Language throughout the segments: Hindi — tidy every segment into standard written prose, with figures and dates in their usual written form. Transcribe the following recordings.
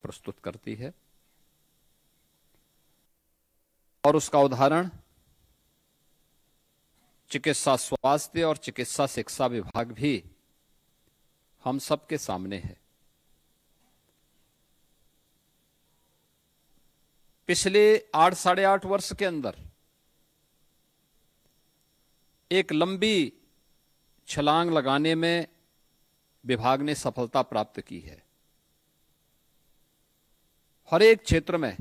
प्रस्तुत करती है और उसका उदाहरण चिकित्सा स्वास्थ्य और चिकित्सा शिक्षा विभाग भी हम सबके सामने है। पिछले 8 साढ़े 8 वर्ष के अंदर एक लंबी छलांग लगाने में विभाग ने सफलता प्राप्त की है। हर एक क्षेत्र में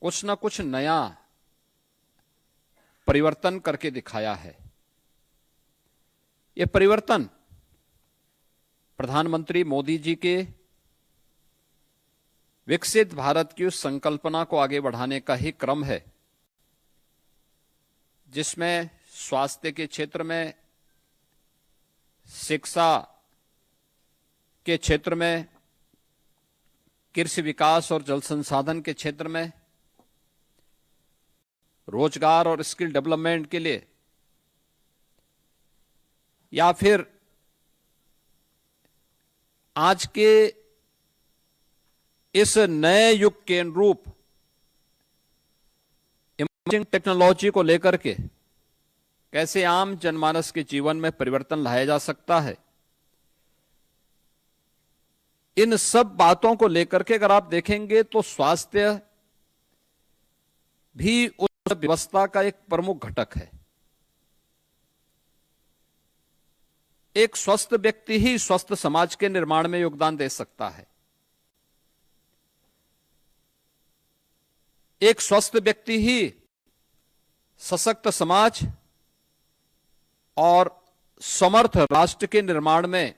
कुछ न कुछ नया परिवर्तन करके दिखाया है। यह परिवर्तन प्रधानमंत्री मोदी जी के विकसित भारत की उस संकल्पना को आगे बढ़ाने का ही क्रम है, जिसमें स्वास्थ्य के क्षेत्र में, शिक्षा के क्षेत्र में, कृषि विकास और जल संसाधन के क्षेत्र में, रोजगार और स्किल डेवलपमेंट के लिए, या फिर आज के इस नए युग के अनुरूप इमर्जिंग टेक्नोलॉजी को लेकर के कैसे आम जनमानस के जीवन में परिवर्तन लाया जा सकता है, इन सब बातों को लेकर के अगर आप देखेंगे तो स्वास्थ्य भी उस व्यवस्था का एक प्रमुख घटक है। एक स्वस्थ व्यक्ति ही स्वस्थ समाज के निर्माण में योगदान दे सकता है। एक स्वस्थ व्यक्ति ही सशक्त समाज और समर्थ राष्ट्र के निर्माण में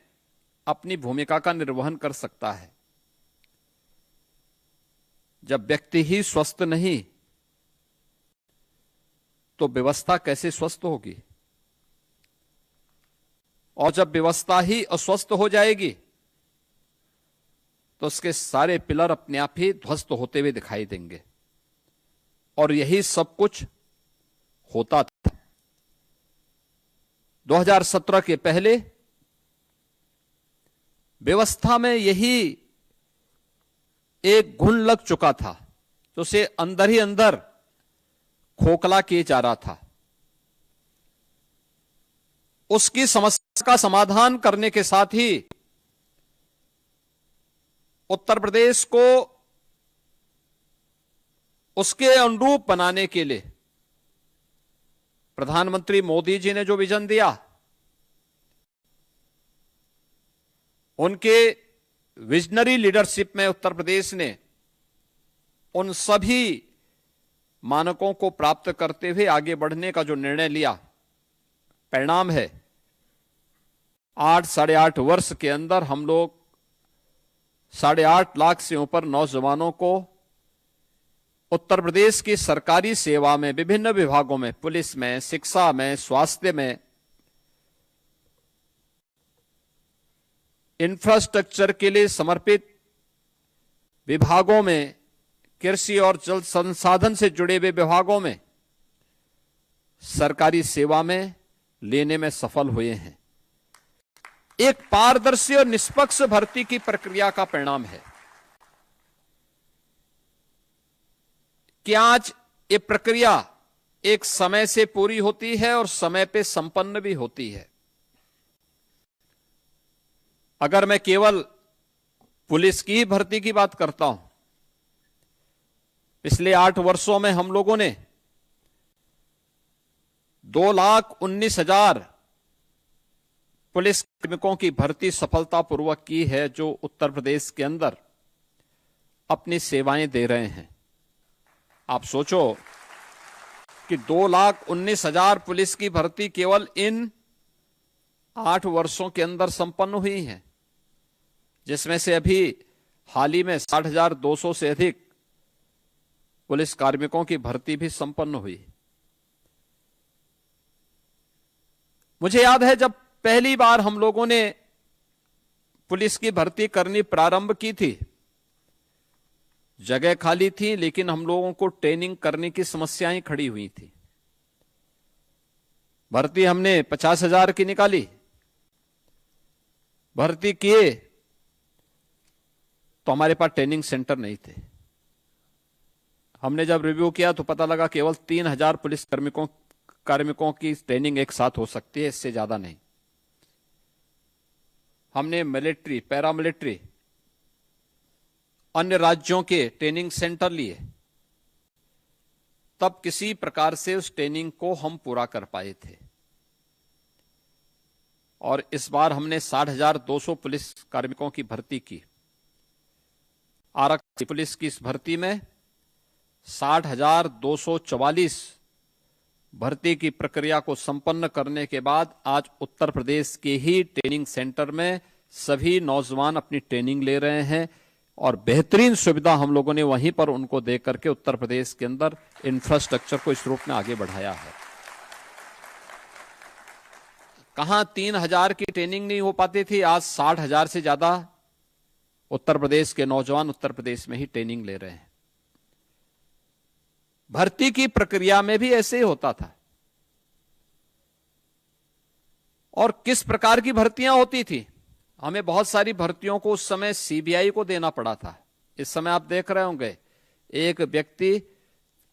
अपनी भूमिका का निर्वहन कर सकता है। जब व्यक्ति ही स्वस्थ नहीं तो व्यवस्था कैसे स्वस्थ होगी, और जब व्यवस्था ही अस्वस्थ हो जाएगी तो उसके सारे पिलर अपने आप ही ध्वस्त होते हुए दिखाई देंगे। और यही सब कुछ होता था। 2017 के पहले व्यवस्था में यही एक घुन लग चुका था, तो उसे अंदर ही अंदर खोखला किए जा रहा था। उसकी समस्या का समाधान करने के साथ ही उत्तर प्रदेश को उसके अनुरूप बनाने के लिए प्रधानमंत्री मोदी जी ने जो विजन दिया, उनके विजनरी लीडरशिप में उत्तर प्रदेश ने उन सभी मानकों को प्राप्त करते हुए आगे बढ़ने का जो निर्णय लिया, परिणाम है 8 साढ़े 8 वर्ष के अंदर हम लोग 8.5 लाख से ऊपर नौजवानों को उत्तर प्रदेश की सरकारी सेवा में विभिन्न विभागों में, पुलिस में, शिक्षा में, स्वास्थ्य में, इंफ्रास्ट्रक्चर के लिए समर्पित विभागों में, कृषि और जल संसाधन से जुड़े हुए विभागों में सरकारी सेवा में लेने में सफल हुए हैं। एक पारदर्शी और निष्पक्ष भर्ती की प्रक्रिया का परिणाम है कि आज ये प्रक्रिया एक समय से पूरी होती है और समय पे संपन्न भी होती है। अगर मैं केवल पुलिस की ही भर्ती की बात करता हूं, पिछले 8 वर्षों में हम लोगों ने 2,19,000 पुलिस कार्मिकों की भर्ती सफलतापूर्वक की है, जो उत्तर प्रदेश के अंदर अपनी सेवाएं दे रहे हैं। आप सोचो कि 2,19,000 पुलिस की भर्ती केवल इन 8 वर्षों के अंदर संपन्न हुई है, जिसमें से अभी हाल ही में 60,200 से अधिक पुलिस कार्मिकों की भर्ती भी संपन्न हुई। मुझे याद है जब पहली बार हम लोगों ने पुलिस की भर्ती करनी प्रारंभ की थी, जगह खाली थी, लेकिन हम लोगों को ट्रेनिंग करने की समस्याएं खड़ी हुई थी। भर्ती हमने 50,000 की निकाली, भर्ती किए तो हमारे पास ट्रेनिंग सेंटर नहीं थे। हमने जब रिव्यू किया तो पता लगा केवल 3,000 पुलिस कार्मिकों की ट्रेनिंग एक साथ हो सकती है, इससे ज्यादा नहीं। हमने मिलिट्री, पैरामिलिट्री, अन्य राज्यों के ट्रेनिंग सेंटर लिए, तब किसी प्रकार से उस ट्रेनिंग को हम पूरा कर पाए थे। और इस बार हमने 60,200 पुलिस कार्मिकों की भर्ती की। आरक्षित पुलिस की इस भर्ती में 60,244 भर्ती की प्रक्रिया को संपन्न करने के बाद आज उत्तर प्रदेश के ही ट्रेनिंग सेंटर में सभी नौजवान अपनी ट्रेनिंग ले रहे हैं और बेहतरीन सुविधा हम लोगों ने वहीं पर उनको दे करके उत्तर प्रदेश के अंदर इंफ्रास्ट्रक्चर को इस रूप में आगे बढ़ाया है। कहां 3,000 की ट्रेनिंग नहीं हो पाती थी, आज 60,000 से ज्यादा उत्तर प्रदेश के नौजवान उत्तर प्रदेश में ही ट्रेनिंग ले रहे हैं। भर्ती की प्रक्रिया में भी ऐसे ही होता था। और किस प्रकार की भर्तियां होती थी? हमें बहुत सारी भर्तियों को उस समय सीबीआई को देना पड़ा था। इस समय आप देख रहे होंगे एक व्यक्ति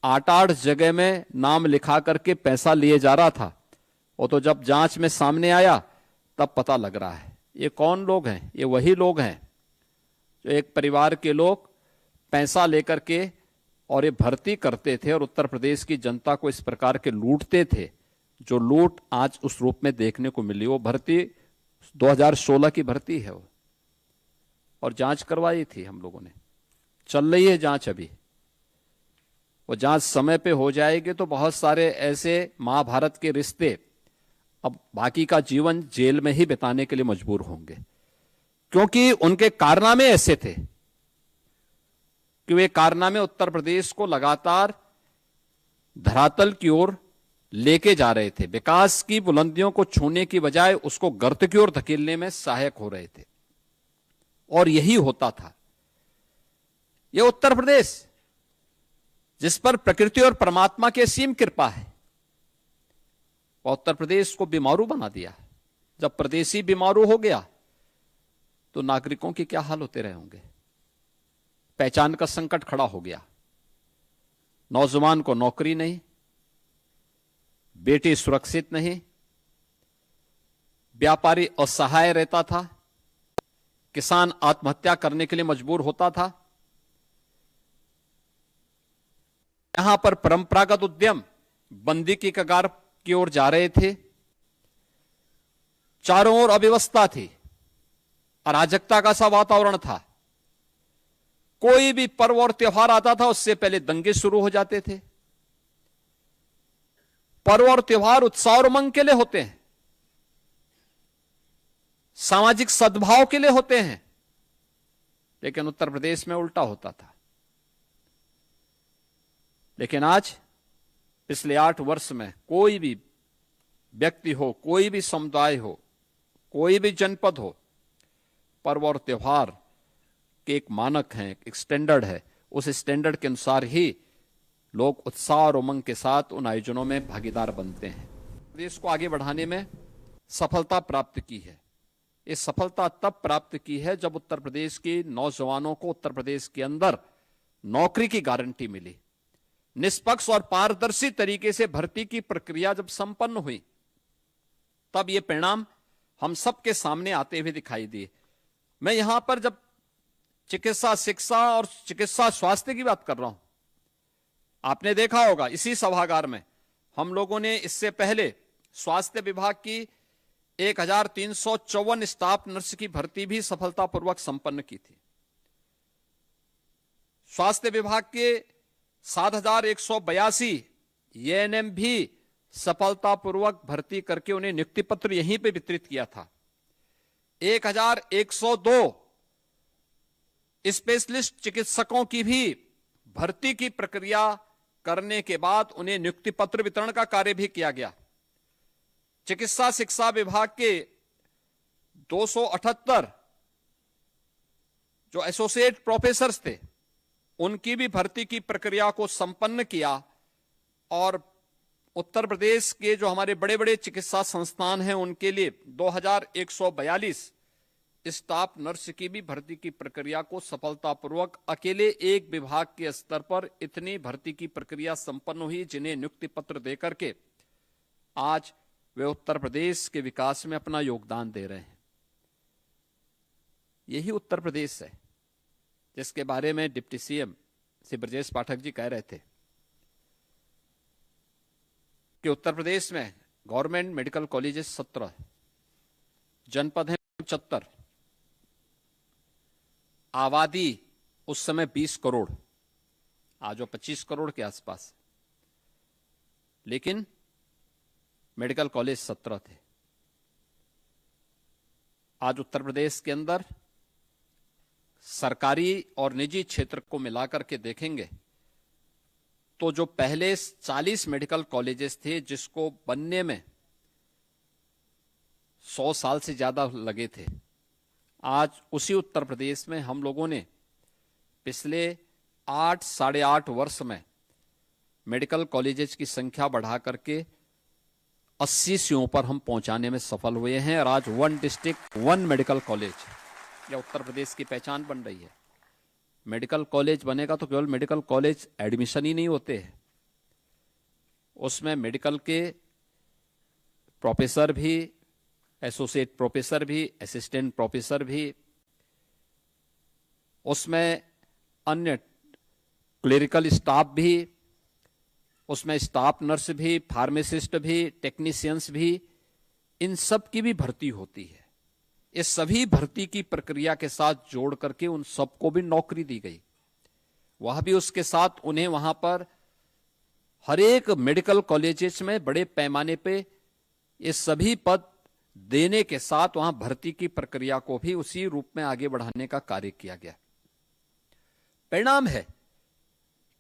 8-8 जगह में नाम लिखा करके पैसा लिए जा रहा था, वो तो जब जांच में सामने आया तब पता लग रहा है ये कौन लोग हैं। ये वही लोग हैं जो एक परिवार के लोग पैसा लेकर के और ये भर्ती करते थे और उत्तर प्रदेश की जनता को इस प्रकार के लूटते थे, जो लूट आज उस रूप में देखने को मिली। वो भर्ती 2016 की भर्ती है वो, और जांच करवाई थी हम लोगों ने, चल रही है जांच अभी। वो जांच समय पे हो जाएगी तो बहुत सारे ऐसे महाभारत के रिश्ते अब बाकी का जीवन जेल में ही बिताने के लिए मजबूर होंगे, क्योंकि उनके कारनामे ऐसे थे कि वे कारनामे उत्तर प्रदेश को लगातार धरातल की ओर लेके जा रहे थे। विकास की बुलंदियों को छूने की बजाय उसको गर्त की ओर धकेलने में सहायक हो रहे थे, और यही होता था। यह उत्तर प्रदेश जिस पर प्रकृति और परमात्मा की असीम कृपा है, वह उत्तर प्रदेश को बीमारू बना दिया। जब प्रदेशी बीमारू हो गया तो नागरिकों के क्या हाल होते रहे होंगे। पहचान का संकट खड़ा हो गया। नौजवान को नौकरी नहीं, बेटी सुरक्षित नहीं, व्यापारी असहाय रहता था, किसान आत्महत्या करने के लिए मजबूर होता था। यहां पर परंपरागत उद्यम बंदी की कगार की ओर जा रहे थे। चारों ओर अव्यवस्था थी, अराजकता का सा वातावरण था। कोई भी पर्व और त्योहार आता था उससे पहले दंगे शुरू हो जाते थे। पर्व और त्योहार उत्साह और उमंग के लिए होते हैं, सामाजिक सद्भाव के लिए होते हैं, लेकिन उत्तर प्रदेश में उल्टा होता था। लेकिन आज पिछले 8 वर्ष में कोई भी व्यक्ति हो, कोई भी समुदाय हो, कोई भी जनपद हो, पर्व और त्योहार के एक मानक है, एक स्टैंडर्ड है। उस स्टैंडर्ड के अनुसार ही लोग उत्साह और उमंग के साथ उन आयोजनों में भागीदार बनते हैं। देश को आगे बढ़ाने में सफलता प्राप्त की है। ये सफलता तब प्राप्त की है जब उत्तर प्रदेश के नौजवानों को उत्तर प्रदेश के अंदर नौकरी की गारंटी मिली। निष्पक्ष और पारदर्शी तरीके से भर्ती की प्रक्रिया जब संपन्न हुई, तब ये परिणाम हम सबके सामने आते हुए दिखाई दिए। मैं यहां पर जब चिकित्सा शिक्षा और चिकित्सा स्वास्थ्य की बात कर रहा हूं, आपने देखा होगा इसी सभागार में हम लोगों ने इससे पहले स्वास्थ्य विभाग की 1,354 स्टाफ नर्स की भर्ती भी सफलतापूर्वक संपन्न की थी। स्वास्थ्य विभाग के 7,182 एएनएम भी सफलतापूर्वक भर्ती करके उन्हें नियुक्ति पत्र यहीं पे वितरित किया था। 1,102 स्पेशलिस्ट चिकित्सकों की भी भर्ती की प्रक्रिया करने के बाद उन्हें नियुक्ति पत्र वितरण का कार्य भी किया गया। चिकित्सा शिक्षा विभाग के 278 जो एसोसिएट प्रोफेसर्स थे, उनकी भी भर्ती की प्रक्रिया को संपन्न किया। और उत्तर प्रदेश के जो हमारे बड़े बड़े चिकित्सा संस्थान हैं, उनके लिए 2,142 स्टाफ नर्स की भी भर्ती की प्रक्रिया को सफलतापूर्वक अकेले एक विभाग के स्तर पर इतनी भर्ती की प्रक्रिया संपन्न हुई, जिन्हें नियुक्ति पत्र देकर के आज वे उत्तर प्रदेश के विकास में अपना योगदान दे रहे हैं। यही उत्तर प्रदेश है जिसके बारे में डिप्टी सीएम श्री ब्रजेश पाठक जी कह रहे थे कि उत्तर प्रदेश में गवर्नमेंट मेडिकल कॉलेजेस 17, जनपद है 75, आबादी उस समय 20 करोड़, आज वो 25 करोड़ के आसपास, लेकिन मेडिकल कॉलेज 17 थे। आज उत्तर प्रदेश के अंदर सरकारी और निजी क्षेत्र को मिलाकर के देखेंगे तो जो पहले 40 मेडिकल कॉलेजेस थे जिसको बनने में 100 साल से ज्यादा लगे थे, आज उसी उत्तर प्रदेश में हम लोगों ने पिछले 8-8.5 वर्ष में मेडिकल कॉलेजेस की संख्या बढ़ा करके 80 से ऊपर हम पहुंचाने में सफल हुए हैं। और आज 1 डिस्ट्रिक्ट 1 मेडिकल कॉलेज या उत्तर प्रदेश की पहचान बन रही है। मेडिकल कॉलेज बनेगा तो केवल मेडिकल कॉलेज एडमिशन ही नहीं होते हैं, उसमें मेडिकल के प्रोफेसर भी, एसोसिएट प्रोफेसर भी, असिस्टेंट प्रोफेसर भी, उसमें अन्य क्लेरिकल स्टाफ भी, उसमें स्टाफ नर्स भी, फार्मासिस्ट भी, टेक्नीशियंस भी, इन सब की भी भर्ती होती है। इस सभी भर्ती की प्रक्रिया के साथ जोड़ करके उन सबको भी नौकरी दी गई। वह भी उसके साथ उन्हें वहां पर हर एक मेडिकल कॉलेजेस में बड़े पैमाने पे ये सभी पद देने के साथ वहां भर्ती की प्रक्रिया को भी उसी रूप में आगे बढ़ाने का कार्य किया गया। परिणाम है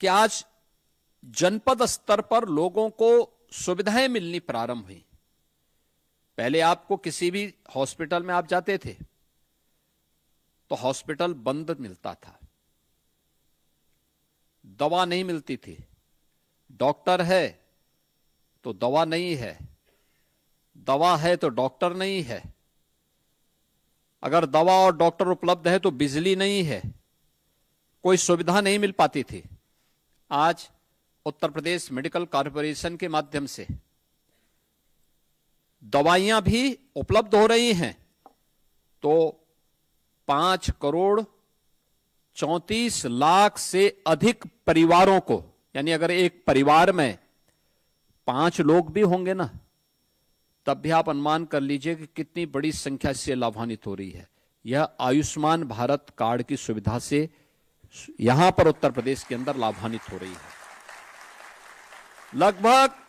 कि आज जनपद स्तर पर लोगों को सुविधाएं मिलनी प्रारंभ हुई। पहले आपको किसी भी हॉस्पिटल में आप जाते थे तो हॉस्पिटल बंद मिलता था, दवा नहीं मिलती थी, डॉक्टर है तो दवा नहीं है, दवा है तो डॉक्टर नहीं है, अगर दवा और डॉक्टर उपलब्ध है तो बिजली नहीं है, कोई सुविधा नहीं मिल पाती थी। आज उत्तर प्रदेश मेडिकल कॉर्पोरेशन के माध्यम से दवाइयां भी उपलब्ध हो रही हैं, तो 5 करोड़ 34 लाख से अधिक परिवारों को, यानी अगर एक परिवार में 5 लोग भी होंगे ना, तब भी आप अनुमान कर लीजिए कि कितनी बड़ी संख्या से लाभान्वित हो रही है। यह आयुष्मान भारत कार्ड की सुविधा से यहां पर उत्तर प्रदेश के अंदर लाभान्वित हो रही है। लगभग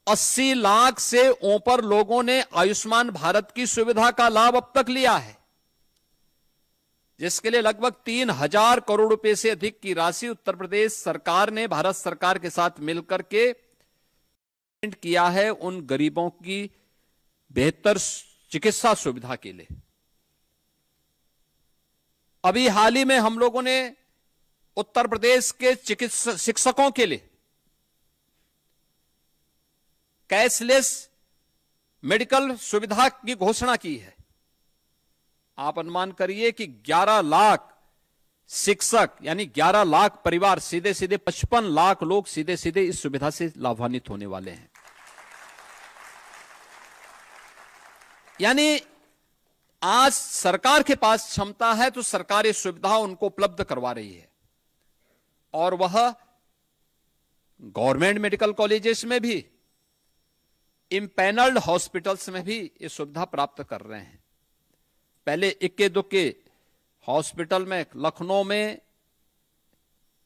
80 लाख से ऊपर लोगों ने आयुष्मान भारत की सुविधा का लाभ अब तक लिया है, जिसके लिए लगभग 3000 करोड़ रुपए से अधिक की राशि उत्तर प्रदेश सरकार ने भारत सरकार के साथ मिलकर के किया है उन गरीबों की बेहतर चिकित्सा सुविधा के लिए। अभी हाल ही में हम लोगों ने उत्तर प्रदेश के चिकित्सा शिक्षकों के लिए कैशलेस मेडिकल सुविधा की घोषणा की है। आप अनुमान करिए कि 11 लाख शिक्षक यानी 11 लाख परिवार, सीधे सीधे 55 लाख लोग सीधे सीधे इस सुविधा से लाभान्वित होने वाले हैं। यानी आज सरकार के पास क्षमता है तो सरकार ये सुविधा उनको उपलब्ध करवा रही है, और वह गवर्नमेंट मेडिकल कॉलेजेस में भी, इम्पैनल्ड हॉस्पिटल्स में भी ये सुविधा प्राप्त कर रहे हैं। पहले इक्के दुक्के हॉस्पिटल में, लखनऊ में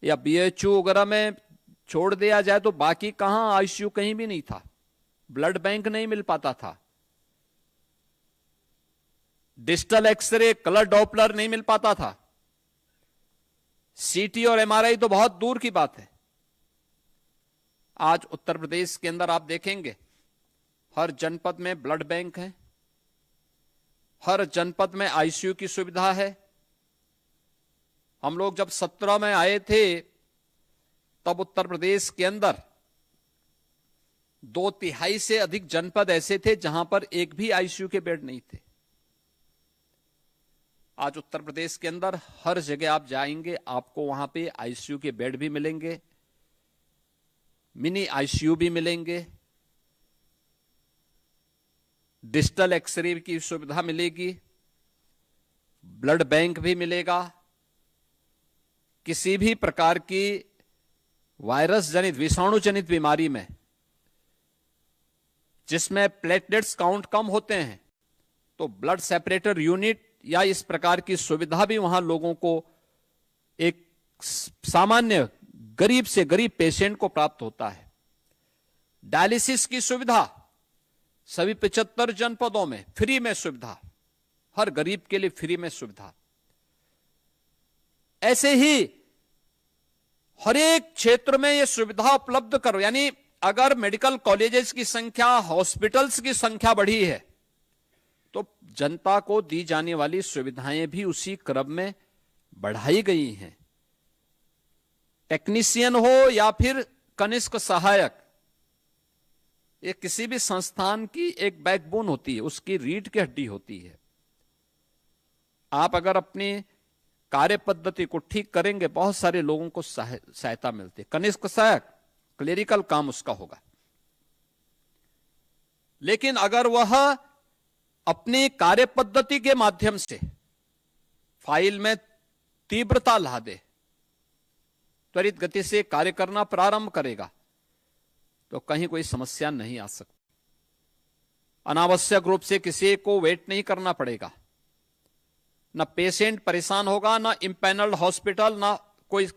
या बीएचयू वगैरह में छोड़ दिया जाए तो बाकी कहां आईसीयू कहीं भी नहीं था, ब्लड बैंक नहीं मिल पाता था, डिजिटल एक्सरे, कलर डॉपलर नहीं मिल पाता था, सीटी और एमआरआई तो बहुत दूर की बात है। आज उत्तर प्रदेश के अंदर आप देखेंगे हर जनपद में ब्लड बैंक है, हर जनपद में आईसीयू की सुविधा है। हम लोग जब 17 में आए थे तब उत्तर प्रदेश के अंदर 2/3 से अधिक जनपद ऐसे थे जहां पर एक भी आईसीयू के बेड नहीं थे। आज उत्तर प्रदेश के अंदर हर जगह आप जाएंगे, आपको वहां पे आईसीयू के बेड भी मिलेंगे, मिनी आईसीयू भी मिलेंगे, डिजिटल एक्सरे की सुविधा मिलेगी, ब्लड बैंक भी मिलेगा। किसी भी प्रकार की वायरस जनित, विषाणु जनित बीमारी में जिसमें प्लेटलेट्स काउंट कम होते हैं, तो ब्लड सेपरेटर यूनिट या इस प्रकार की सुविधा भी वहां लोगों को, एक सामान्य गरीब से गरीब पेशेंट को प्राप्त होता है। डायलिसिस की सुविधा सभी 75 जनपदों में फ्री में सुविधा, हर गरीब के लिए फ्री में सुविधा। ऐसे ही हर एक क्षेत्र में यह सुविधा उपलब्ध करो। यानी अगर मेडिकल कॉलेजेस की संख्या, हॉस्पिटल्स की संख्या बढ़ी है, तो जनता को दी जाने वाली सुविधाएं भी उसी क्रम में बढ़ाई गई हैं। टेक्नीशियन हो या फिर कनिष्क सहायक, ये किसी भी संस्थान की एक बैकबोन होती है, उसकी रीढ़ की हड्डी होती है। आप अगर अपनी कार्य पद्धति को ठीक करेंगे, बहुत सारे लोगों को सहायता मिलती है। कनिष्क सहायक क्लेरिकल काम उसका होगा, लेकिन अगर वह अपनी कार्य पद्धति के माध्यम से फाइल में तीव्रता ला दे, त्वरित गति से कार्य करना प्रारंभ करेगा, तो कहीं कोई समस्या नहीं आ सकती। अनावश्यक रूप से किसी को वेट नहीं करना पड़ेगा, ना पेशेंट परेशान होगा, ना इंपैनल्ड हॉस्पिटल, ना कोई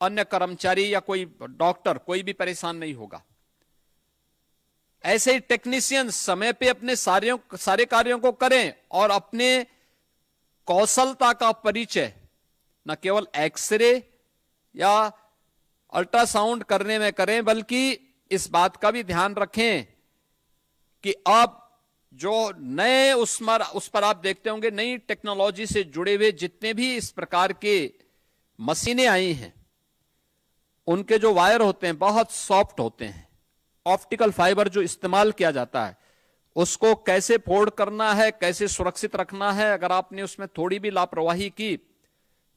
अन्य कर्मचारी या कोई डॉक्टर, कोई भी परेशान नहीं होगा। ऐसे ही टेक्नीशियन समय पे अपने सारे कार्यों को करें और अपने कौशलता का परिचय न केवल एक्सरे या अल्ट्रासाउंड करने में करें, बल्कि इस बात का भी ध्यान रखें कि अब जो नए उस पर आप देखते होंगे, नई टेक्नोलॉजी से जुड़े हुए जितने भी इस प्रकार के मशीनें आई हैं, उनके जो वायर होते हैं बहुत सॉफ्ट होते हैं। ऑप्टिकल फाइबर जो इस्तेमाल किया जाता है, उसको कैसे फोल्ड करना है, कैसे सुरक्षित रखना है, अगर आपने उसमें थोड़ी भी लापरवाही की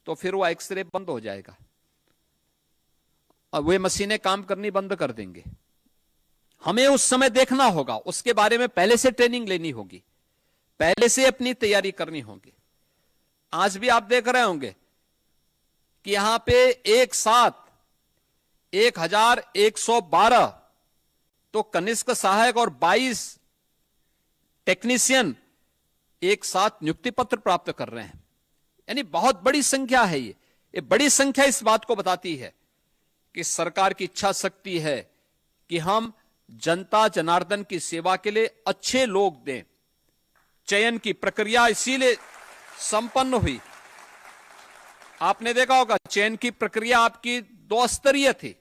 तो फिर वो एक्सरे बंद हो जाएगा, अब वे मशीनें काम करनी बंद कर देंगे। हमें उस समय देखना होगा, उसके बारे में पहले से ट्रेनिंग लेनी होगी, पहले से अपनी तैयारी करनी होगी। आज भी आप देख रहे होंगे कि यहां पे एक साथ 1112 तो कनिष्क सहायक और 22 टेक्नीशियन एक साथ नियुक्ति पत्र प्राप्त कर रहे हैं। यानी बहुत बड़ी संख्या है। ये बड़ी संख्या इस बात को बताती है कि सरकार की इच्छा शक्ति है कि हम जनता जनार्दन की सेवा के लिए अच्छे लोग दें। चयन की प्रक्रिया इसीलिए संपन्न हुई। आपने देखा होगा चयन की प्रक्रिया आपकी 2 स्तरीय थी।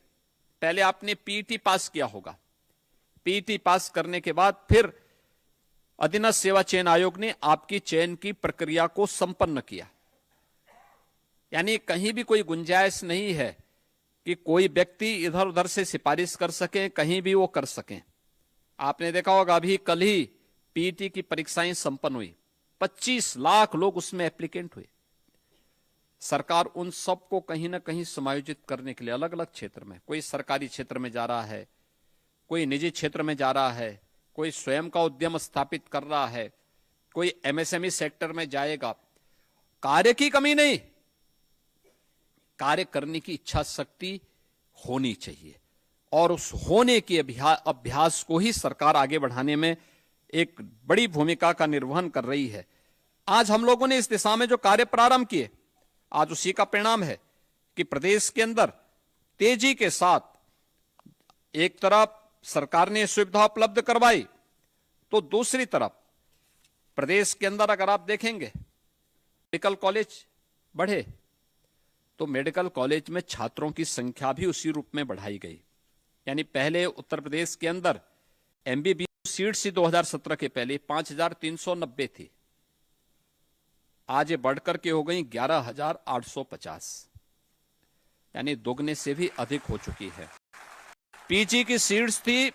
पहले आपने पीईटी पास किया होगा, पीईटी पास करने के बाद फिर अधीनस्थ सेवा चयन आयोग ने आपकी चयन की प्रक्रिया को संपन्न किया। यानी कहीं भी कोई गुंजाइश नहीं है कि कोई व्यक्ति इधर उधर से सिफारिश कर सके, कहीं भी वो कर सकें। आपने देखा होगा अभी कल ही पीईटी की परीक्षाएं संपन्न हुई, 25 लाख लोग उसमें एप्लीकेंट हुए। सरकार उन सबको कहीं ना कहीं समायोजित करने के लिए अलग अलग क्षेत्र में, कोई सरकारी क्षेत्र में जा रहा है, कोई निजी क्षेत्र में जा रहा है, कोई स्वयं का उद्यम स्थापित कर रहा है, कोई एमएसएमई सेक्टर में जाएगा। कार्य की कमी नहीं, कार्य करने की इच्छा शक्ति होनी चाहिए और उस होने के अभ्यास को ही सरकार आगे बढ़ाने में एक बड़ी भूमिका का निर्वहन कर रही है। आज हम लोगों ने इस दिशा में जो कार्य प्रारंभ किए, आज उसी का परिणाम है कि प्रदेश के अंदर तेजी के साथ एक तरफ सरकार ने सुविधा उपलब्ध करवाई, तो दूसरी तरफ प्रदेश के अंदर अगर आप देखेंगे मेडिकल कॉलेज बढ़े, तो मेडिकल कॉलेज में छात्रों की संख्या भी उसी रूप में बढ़ाई गई। यानी पहले उत्तर प्रदेश के अंदर एमबीबीएस सीट्स 2017 के पहले 5390 थी, आज ये बढ़कर के हो गई 11850, यानी दोगुने से भी अधिक हो चुकी है। पीजी की सीट्स थी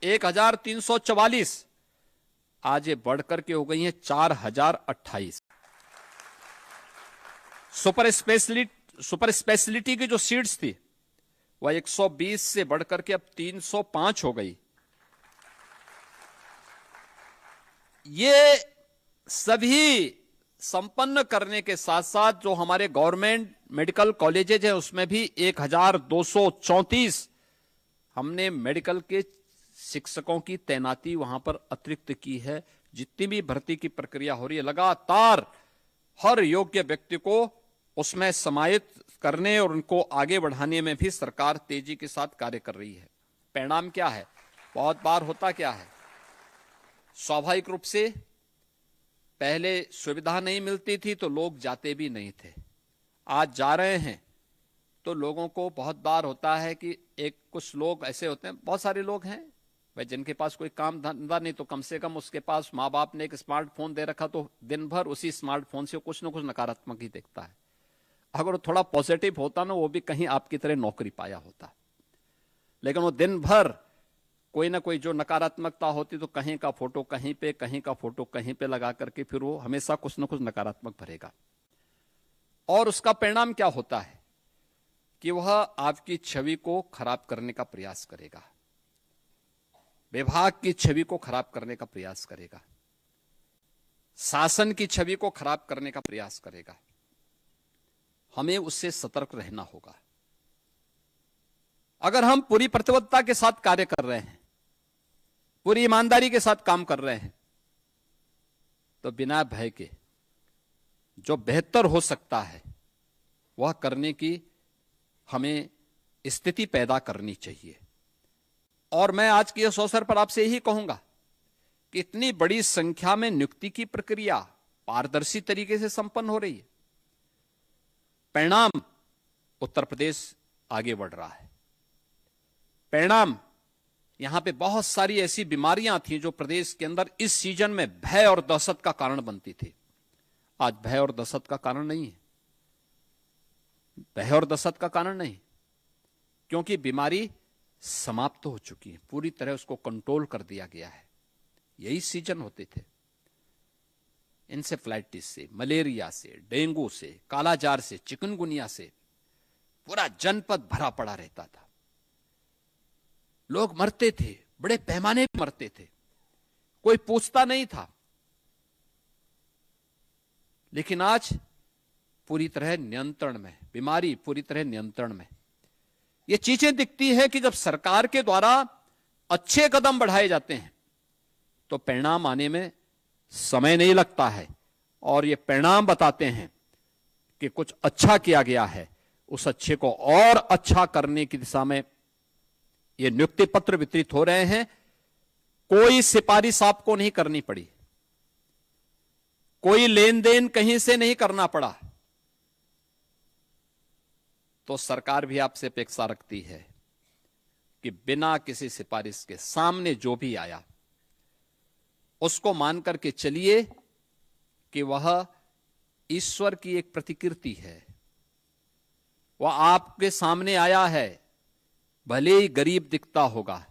1344, आज ये बढ़कर के हो गई है 4028। सुपर स्पेशलिटी की जो सीट्स थी वह 120 से बढ़कर के अब 305 हो गई। ये सभी संपन्न करने के साथ साथ जो हमारे गवर्नमेंट मेडिकल कॉलेजेज है उसमें भी 1234 हमने मेडिकल के शिक्षकों की तैनाती वहां पर अतिरिक्त की है। जितनी भी भर्ती की प्रक्रिया हो रही है लगातार हर योग्य व्यक्ति को उसमें समाहित करने और उनको आगे बढ़ाने में भी सरकार तेजी के साथ कार्य कर रही है। परिणाम क्या है? बहुत बार होता क्या है, स्वाभाविक रूप से पहले सुविधा नहीं मिलती थी तो लोग जाते भी नहीं थे। आज जा रहे हैं तो लोगों को बहुत बार होता है कि कुछ लोग ऐसे होते हैं, बहुत सारे लोग हैं भाई जिनके पास कोई काम धंधा नहीं तो कम से कम उसके पास माँ बाप ने एक स्मार्टफोन दे रखा तो दिन भर उसी स्मार्टफोन से कुछ ना कुछ नकारात्मक ही देखता है। अगर वो थोड़ा पॉजिटिव होता ना वो भी कहीं आपकी तरह नौकरी पाया होता, लेकिन वो दिन भर कोई ना कोई जो नकारात्मकता होती तो कहीं का फोटो कहीं पे, कहीं का फोटो कहीं पे लगा करके फिर वो हमेशा कुछ ना कुछ नकारात्मक भरेगा। और उसका परिणाम क्या होता है कि वह आपकी छवि को खराब करने का प्रयास करेगा, विभाग की छवि को खराब करने का प्रयास करेगा, शासन की छवि को खराब करने का प्रयास करेगा। हमें उससे सतर्क रहना होगा। अगर हम पूरी प्रतिबद्धता के साथ कार्य कर रहे हैं, पूरी ईमानदारी के साथ काम कर रहे हैं, तो बिना भय के जो बेहतर हो सकता है वह करने की हमें स्थिति पैदा करनी चाहिए। और मैं आज के इस अवसर पर आपसे यही कहूंगा कि इतनी बड़ी संख्या में नियुक्ति की प्रक्रिया पारदर्शी तरीके से संपन्न हो रही है। परिणाम उत्तर प्रदेश आगे बढ़ रहा है। परिणाम यहां पे बहुत सारी ऐसी बीमारियां थी जो प्रदेश के अंदर इस सीजन में भय और दहशत का कारण बनती थी, आज भय और दहशत का कारण नहीं है। भय और दहशत का कारण नहीं, क्योंकि बीमारी समाप्त हो चुकी है, पूरी तरह उसको कंट्रोल कर दिया गया है। यही सीजन होते थे। इंसेफ्लाइटिस से, मलेरिया से, डेंगू से, कालाजार से, चिकनगुनिया से पूरा जनपद भरा पड़ा रहता था। लोग मरते थे, बड़े पैमाने पर मरते थे, कोई पूछता नहीं था। लेकिन आज पूरी तरह नियंत्रण में, बीमारी पूरी तरह नियंत्रण में। ये चीजें दिखती है कि जब सरकार के द्वारा अच्छे कदम बढ़ाए जाते हैं तो परिणाम आने में समय नहीं लगता है, और ये परिणाम बताते हैं कि कुछ अच्छा किया गया है। उस अच्छे को और अच्छा करने की दिशा में ये नियुक्ति पत्र वितरित हो रहे हैं। कोई सिफारिश आपको नहीं करनी पड़ी, कोई लेन देन कहीं से नहीं करना पड़ा। तो सरकार भी आपसे अपेक्षा रखती है कि बिना किसी सिफारिश के सामने जो भी आया उसको मान करके चलिए कि वह ईश्वर की एक प्रतिकृति है। वह आपके सामने आया है, भले ही गरीब दिखता होगा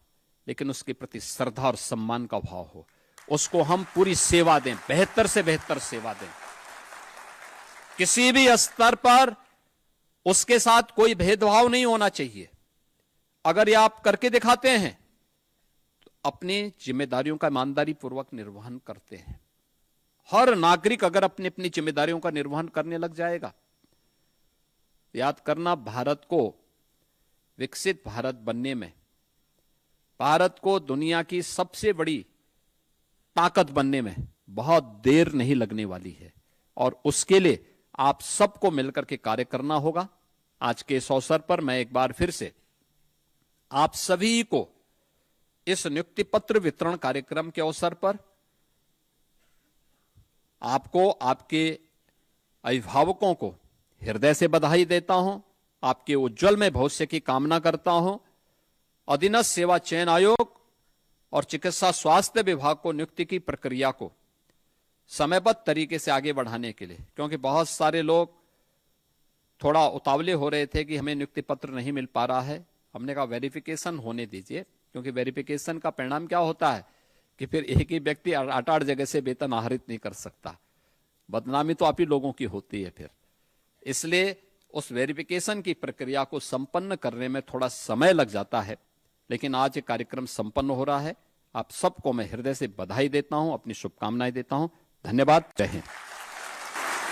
लेकिन उसके प्रति श्रद्धा और सम्मान का भाव हो, उसको हम पूरी सेवा दें, बेहतर से बेहतर सेवा दें। किसी भी स्तर पर उसके साथ कोई भेदभाव नहीं होना चाहिए। अगर ये आप करके दिखाते हैं तो अपनी जिम्मेदारियों का ईमानदारी पूर्वक निर्वहन करते हैं। हर नागरिक अगर अपनी अपनी जिम्मेदारियों का निर्वहन करने लग जाएगा, याद करना, भारत को विकसित भारत बनने में, भारत को दुनिया की सबसे बड़ी ताकत बनने में बहुत देर नहीं लगने वाली है। और उसके लिए आप सबको मिलकर के कार्य करना होगा। आज के इस अवसर पर मैं एक बार फिर से आप सभी को इस नियुक्ति पत्र वितरण कार्यक्रम के अवसर पर आपको, आपके अभिभावकों को हृदय से बधाई देता हूं, आपके उज्जवलमय भविष्य की कामना करता हूं। अधीनस्थ सेवा चयन आयोग और चिकित्सा स्वास्थ्य विभाग को नियुक्ति की प्रक्रिया को समयबद्ध तरीके से आगे बढ़ाने के लिए, क्योंकि बहुत सारे लोग थोड़ा उतावले हो रहे थे कि हमें नियुक्ति पत्र नहीं मिल पा रहा है। हमने कहा वेरिफिकेशन होने दीजिए, क्योंकि वेरिफिकेशन का परिणाम क्या होता है कि फिर एक ही व्यक्ति 8-8 जगह से वेतन आहरित नहीं कर सकता। बदनामी तो आप ही लोगों की होती है फिर। इसलिए उस वेरिफिकेशन की प्रक्रिया को संपन्न करने में थोड़ा समय लग जाता है, लेकिन आज ये कार्यक्रम संपन्न हो रहा है। आप सबको मैं हृदय से बधाई देता हूं, अपनी शुभकामनाएं देता हूं। धन्यवाद। जय हिंद।